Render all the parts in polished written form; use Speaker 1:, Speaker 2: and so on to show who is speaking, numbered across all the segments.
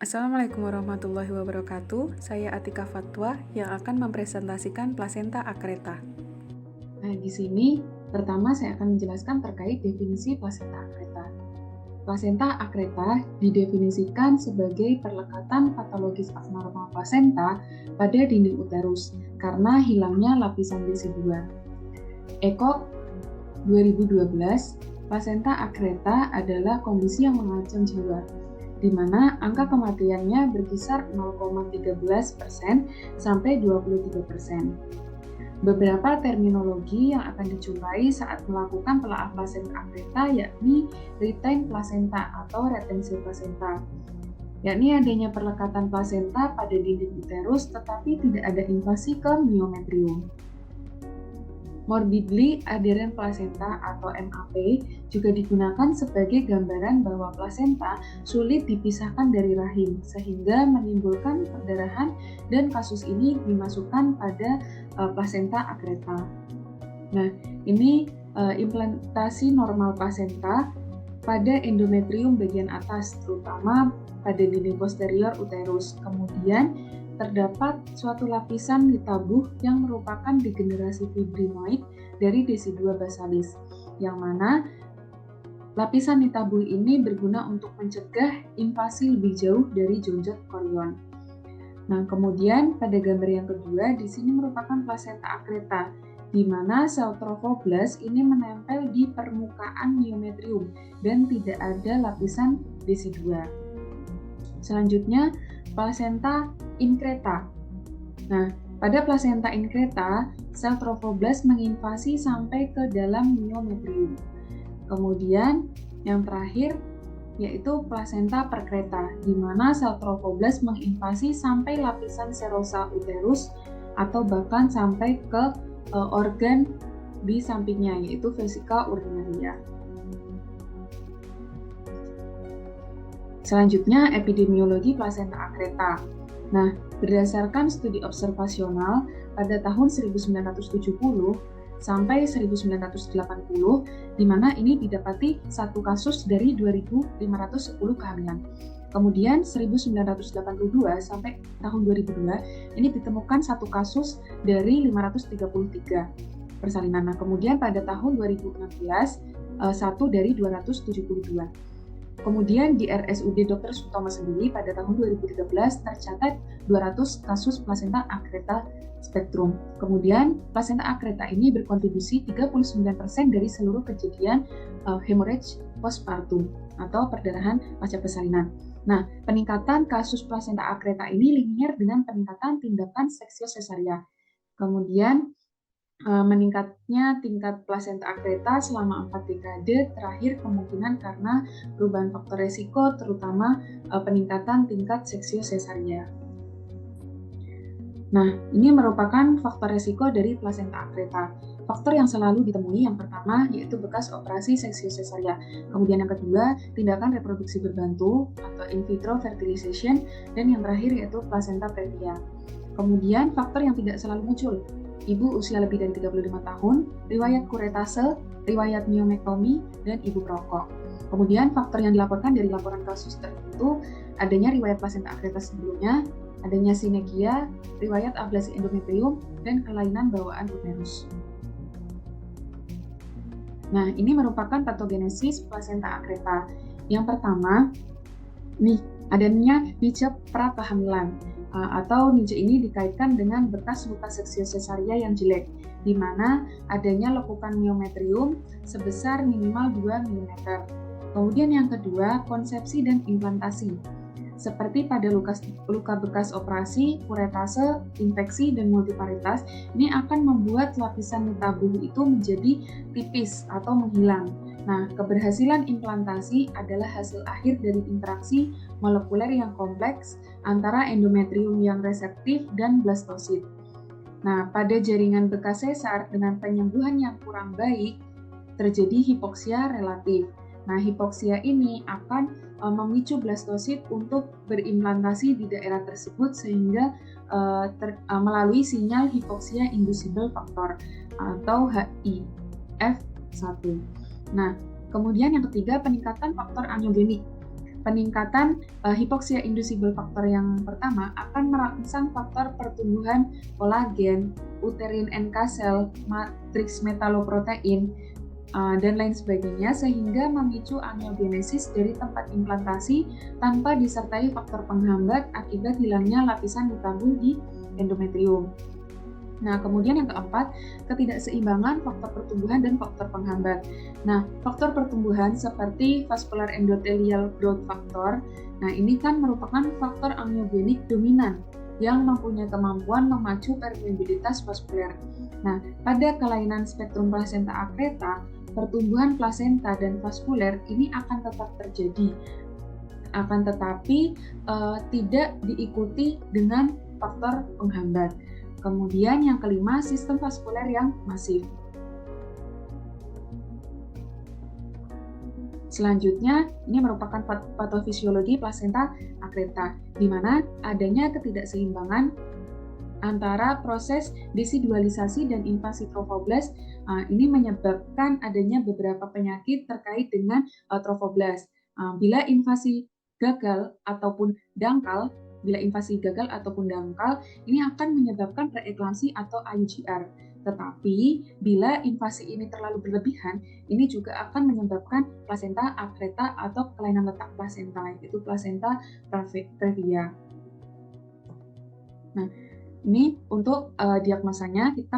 Speaker 1: Assalamualaikum warahmatullahi wabarakatuh. Saya Atika Fatwa yang akan mempresentasikan plasenta akreta.
Speaker 2: Nah, di sini pertama saya akan menjelaskan terkait definisi plasenta akreta. Plasenta akreta didefinisikan sebagai perlekatan patologis abnormal plasenta pada dinding uterus karena hilangnya lapisan desidua. ECOG 2012, plasenta akreta adalah kondisi yang mengancam jiwa, di mana angka kematiannya berkisar 0,13% sampai 23%. Beberapa terminologi yang akan dijumpai saat melakukan telaah plasenta akreta yakni retained placenta atau retensi plasenta, yakni adanya perlekatan plasenta pada dinding uterus tetapi tidak ada invasi ke myometrium. Morbidly adherent placenta atau MAP juga digunakan sebagai gambaran bahwa plasenta sulit dipisahkan dari rahim sehingga menimbulkan perdarahan dan kasus ini dimasukkan pada plasenta akreta. Nah, ini implantasi normal plasenta pada endometrium bagian atas, terutama pada dinding posterior uterus. Kemudian terdapat suatu lapisan ditabuh yang merupakan degenerasi fibrinoid dari desidua basalis, yang mana lapisan ditabuh ini berguna untuk mencegah invasi lebih jauh dari jonjot korion. Nah, kemudian pada gambar yang kedua, di sini merupakan plasenta akreta, di mana sel trofoblast ini menempel di permukaan myometrium dan tidak ada lapisan desidua. Selanjutnya, plasenta inkreta. Nah, pada plasenta inkreta, sel trofoblast menginvasi sampai ke dalam myometrium. Kemudian, yang terakhir yaitu plasenta perkreta, di mana sel trofoblast menginvasi sampai lapisan serosa uterus atau bahkan sampai ke organ di sampingnya, yaitu vesika urinaria. Selanjutnya, epidemiologi plasenta akreta. Nah, berdasarkan studi observasional pada tahun 1970 sampai 1980, di mana ini didapati satu kasus dari 2.510 kehamilan. Kemudian 1982 sampai tahun 2002, ini ditemukan satu kasus dari 533 persalinan. Nah, kemudian pada tahun 2016, satu dari 272. Kemudian di RSUD Dr. Sutomo sendiri pada tahun 2013 tercatat 200 kasus plasenta akreta spektrum. Kemudian plasenta akreta ini berkontribusi 39% dari seluruh kejadian hemorrhage postpartum atau perdarahan pasca persalinan. Nah, peningkatan kasus plasenta akreta ini linier dengan peningkatan tindakan seksio sesaria. Kemudian meningkatnya tingkat plasenta akreta selama 4 dekade terakhir kemungkinan karena perubahan faktor resiko, terutama peningkatan tingkat seksio sesaria. Nah, ini merupakan faktor resiko dari plasenta akreta. Faktor yang selalu ditemui yang pertama yaitu bekas operasi seksio sesaria. Kemudian yang kedua, tindakan reproduksi berbantu atau in vitro fertilization, dan yang terakhir yaitu plasenta previa. Kemudian faktor yang tidak selalu muncul, ibu usia lebih dari 35 tahun, riwayat kuretase, riwayat myomektomi, dan ibu perokok. Kemudian faktor yang dilaporkan dari laporan kasus tertentu, adanya riwayat plasenta akreta sebelumnya, adanya sinekia, riwayat ablasi endometrium, dan kelainan bawaan uterus. Nah, ini merupakan patogenesis plasenta akreta. Yang pertama, nih, adanya niche pra-kehamilan. Atau niche ini dikaitkan dengan bekas luka seksio sesaria yang jelek, di mana adanya lekukan myometrium sebesar minimal 2 mm. Kemudian yang kedua, konsepsi dan implantasi. Seperti pada luka bekas operasi, kuretase, infeksi, dan multiparitas, ini akan membuat lapisan tabuh itu menjadi tipis atau menghilang. Nah, keberhasilan implantasi adalah hasil akhir dari interaksi molekuler yang kompleks antara endometrium yang reseptif dan blastosit. Nah, pada jaringan bekas sesar dengan penyembuhan yang kurang baik, terjadi hipoksia relatif. Nah, hipoksia ini akan memicu blastosit untuk berimplantasi di daerah tersebut sehingga melalui sinyal hipoksia inducible factor atau HIF1. Nah, kemudian yang ketiga, peningkatan faktor angiogenik. peningkatan hipoksia inducible faktor yang pertama akan merangsang faktor pertumbuhan kolagen, uterine NK cell, matriks metaloprotein, dan lain sebagainya, sehingga memicu angiogenesis dari tempat implantasi tanpa disertai faktor penghambat akibat hilangnya lapisan utambul di endometrium. Nah, kemudian yang keempat, ketidakseimbangan faktor pertumbuhan dan faktor penghambat. Nah, faktor pertumbuhan seperti vascular endothelial growth factor, nah ini kan merupakan faktor angiogenik dominan yang mempunyai kemampuan memacu permeabilitas vaskuler. Nah, pada kelainan spektrum plasenta akreta, pertumbuhan plasenta dan vaskuler ini akan tetap terjadi, akan tetapi tidak diikuti dengan faktor penghambat. Kemudian yang kelima, sistem vaskuler yang masif. Selanjutnya, ini merupakan patofisiologi plasenta akreta, di mana adanya ketidakseimbangan antara proses desidualisasi dan invasi trofoblast. Ini menyebabkan adanya beberapa penyakit terkait dengan trofoblast. Bila invasi gagal ataupun dangkal, ini akan menyebabkan preeklamsi atau IUGR. Tetapi bila invasi ini terlalu berlebihan, ini juga akan menyebabkan plasenta akreta atau kelainan letak plasenta, yaitu plasenta previa. Nah, ini untuk diagnosanya kita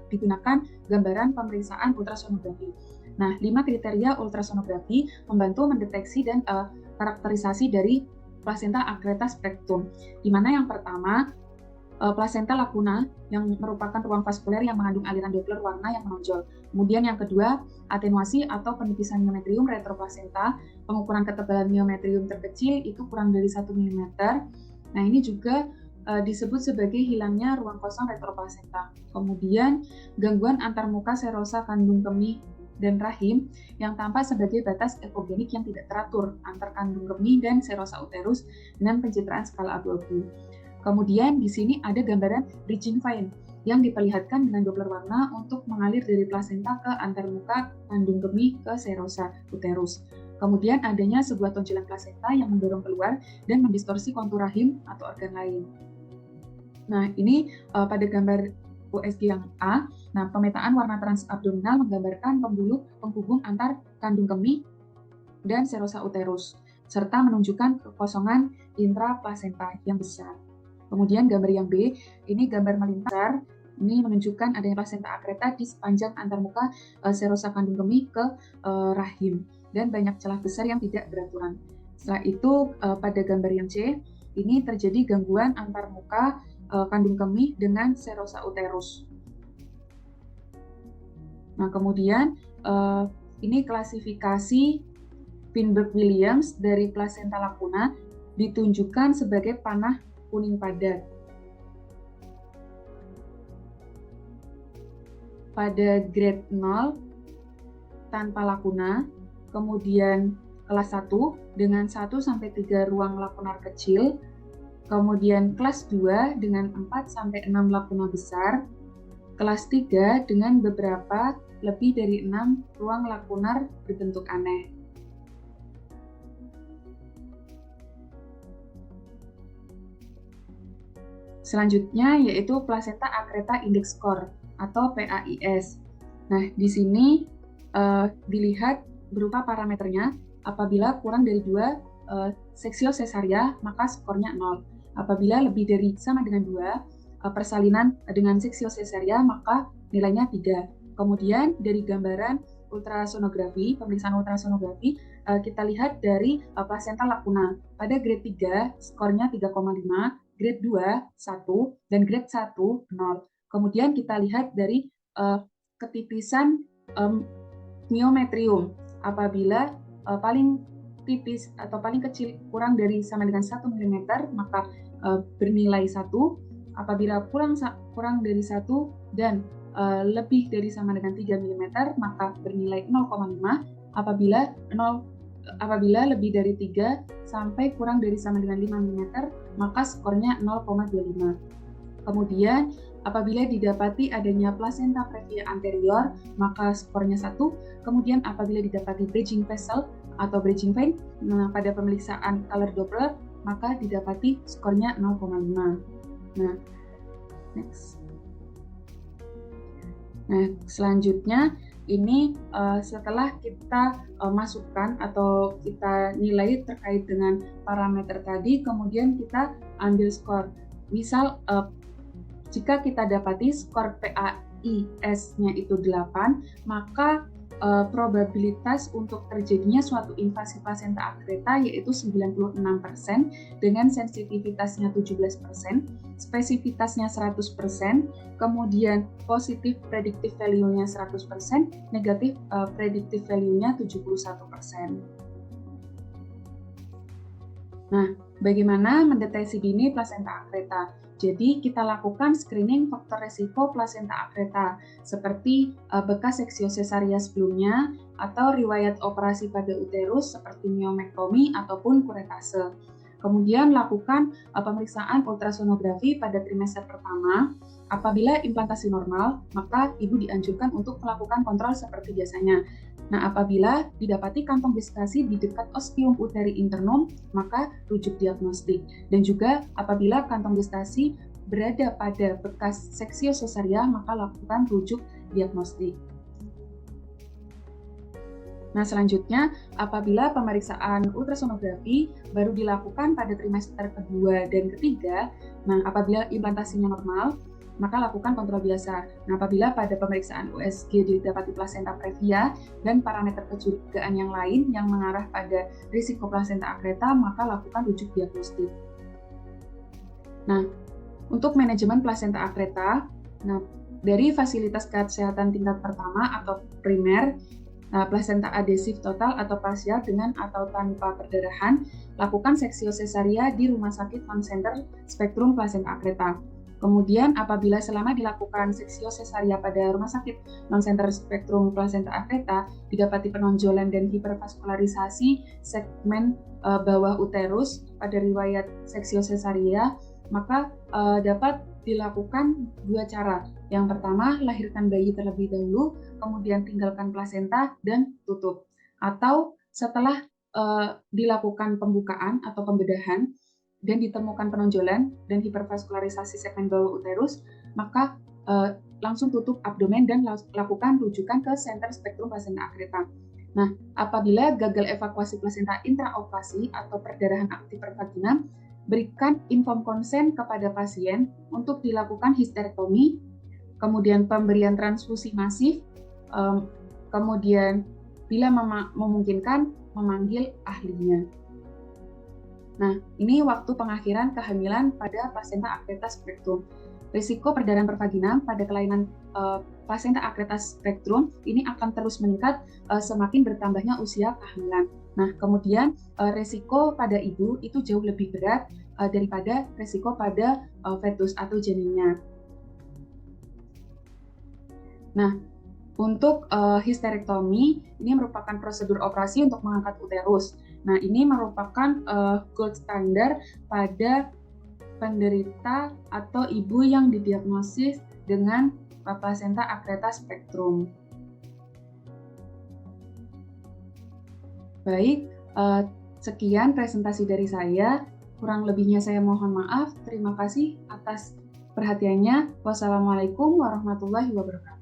Speaker 2: digunakan gambaran pemeriksaan ultrasonografi. Nah, 5 kriteria ultrasonografi membantu mendeteksi dan karakterisasi dari plasenta akreta spektrum, di mana yang pertama plasenta lacuna yang merupakan ruang vaskuler yang mengandung aliran Doppler warna yang menonjol. Kemudian yang kedua, atenuasi atau penipisan myometrium retroplasenta, pengukuran ketebalan myometrium terkecil itu kurang dari 1 mm. Nah, ini juga disebut sebagai hilangnya ruang kosong retroplasenta. Kemudian gangguan antarmuka serosa kandung kemih dan rahim yang tampak sebagai batas ekogenik yang tidak teratur antar kandung kemih dan serosa uterus dengan pencitraan skala abu-abu. Kemudian di sini ada gambaran bridging vein yang diperlihatkan dengan Doppler warna untuk mengalir dari plasenta ke antarmuka kandung kemih ke serosa uterus. Kemudian adanya sebuah tonjolan plasenta yang mendorong keluar dan mendistorsi kontur rahim atau organ lain. Nah, ini pada gambar USG yang A. Nah, pemetaan warna transabdominal menggambarkan pembuluh penghubung antar kandung kemih dan serosa uterus, serta menunjukkan kekosongan intraplasenta yang besar. Kemudian gambar yang B, ini gambar melintar, ini menunjukkan adanya plasenta akreta di sepanjang antarmuka serosa kandung kemih ke rahim, dan banyak celah besar yang tidak beraturan. Setelah itu, pada gambar yang C, ini terjadi gangguan antarmuka kandung kemih dengan serosa uterus. Nah, kemudian ini klasifikasi Finberg-Williams dari plasenta lacuna ditunjukkan sebagai panah kuning padat. Pada grade 0 tanpa lakuna, kemudian kelas 1 dengan 1-3 ruang lakunar kecil, kemudian kelas 2 dengan 4-6 lakuna besar, kelas 3 dengan beberapa lebih dari 6 ruang lakunar berbentuk aneh. Selanjutnya yaitu plasenta akreta index score atau PAIS. Nah, di sini dilihat berupa parameternya. Apabila kurang dari 2 seksio sesaria, maka skornya 0. Apabila lebih dari sama dengan 2 persalinan dengan seksio sesaria, maka nilainya 3. Kemudian dari gambaran ultrasonografi, pemeriksaan ultrasonografi, kita lihat dari plasenta lacuna. Pada grade 3, skornya 3,5, grade 2, 1, dan grade 1, 0. Kemudian kita lihat dari ketipisan myometrium. Apabila paling tipis atau paling kecil kurang dari sama dengan 1 mm, maka bernilai 1. Apabila kurang dari 1 dan lebih dari sama dengan 3 mm, maka bernilai 0,5. Apabila lebih dari 3 sampai kurang dari sama dengan 5 mm, maka skornya 0,25. Kemudian, apabila didapati adanya plasenta previa anterior, maka skornya 1. Kemudian, apabila didapati bridging vessel atau bridging vein. Nah, pada pemeriksaan color Doppler maka didapati skornya 0,5. Nah, next. Nah, selanjutnya ini setelah kita masukkan atau kita nilai terkait dengan parameter tadi, kemudian kita ambil skor. Misal jika kita dapati skor PAIS-nya itu 8, maka probabilitas untuk terjadinya suatu invasi plasenta akreta yaitu 96% dengan sensitivitasnya 17%, spesifitasnya 100%, kemudian positif predictive value-nya 100%, negatif predictive value-nya 71%. Nah, bagaimana mendeteksi dini plasenta akreta? Jadi kita lakukan screening faktor resiko plasenta akreta seperti bekas seksiosesaria sebelumnya atau riwayat operasi pada uterus seperti myomectomy ataupun kuretase. Kemudian lakukan pemeriksaan ultrasonografi pada trimester pertama. Apabila implantasi normal, maka ibu dianjurkan untuk melakukan kontrol seperti biasanya. Nah, apabila didapati kantong gestasi di dekat ostium uteri internum, maka rujuk diagnostik. Dan juga apabila kantong gestasi berada pada bekas seksiosesaria, maka lakukan rujuk diagnostik. Nah, selanjutnya apabila pemeriksaan ultrasonografi baru dilakukan pada trimester kedua dan ketiga, nah apabila implantasinya normal, maka lakukan kontrol biasa. Nah, apabila pada pemeriksaan USG didapati plasenta previa dan parameter kecurigaan yang lain yang mengarah pada risiko plasenta akreta, maka lakukan rujuk diagnostik. Nah, untuk manajemen plasenta akreta, nah dari fasilitas kesehatan tingkat pertama atau primer, plasenta adhesif total atau parsial dengan atau tanpa perdarahan, lakukan seksiosesaria di Rumah Sakit Non-Center Spektrum Plasenta Akreta. Kemudian apabila selama dilakukan seksiosesaria pada Rumah Sakit Non-Center Spektrum Plasenta Akreta didapati penonjolan dan hipervaskularisasi segmen bawah uterus pada riwayat seksiosesaria, maka dapat dilakukan dua cara. Yang pertama, lahirkan bayi terlebih dahulu, kemudian tinggalkan plasenta dan tutup. Atau setelah dilakukan pembukaan atau pembedahan dan ditemukan penonjolan dan hipervaskularisasi segmen bawah uterus, maka langsung tutup abdomen dan lakukan rujukan ke Center Spektrum Plasenta Akreta. Nah, apabila gagal evakuasi plasenta intraoperasi atau perdarahan aktif per vagina, berikan inform konsen kepada pasien untuk dilakukan histerektomi, kemudian pemberian transfusi masif, kemudian bila memungkinkan memanggil ahlinya. Nah, ini waktu pengakhiran kehamilan pada plasenta akreta spektrum. Risiko perdarahan pervagina pada kelainan plasenta akreta spektrum ini akan terus meningkat semakin bertambahnya usia kehamilan. Nah, kemudian risiko pada ibu itu jauh lebih berat daripada risiko pada fetus atau janinnya. Nah, untuk histerektomi ini merupakan prosedur operasi untuk mengangkat uterus. Nah, ini merupakan gold standar pada penderita atau ibu yang didiagnosis dengan plasenta akreta spektrum. Baik, sekian presentasi dari saya. Kurang lebihnya saya mohon maaf. Terima kasih atas perhatiannya. Wassalamualaikum warahmatullahi wabarakatuh.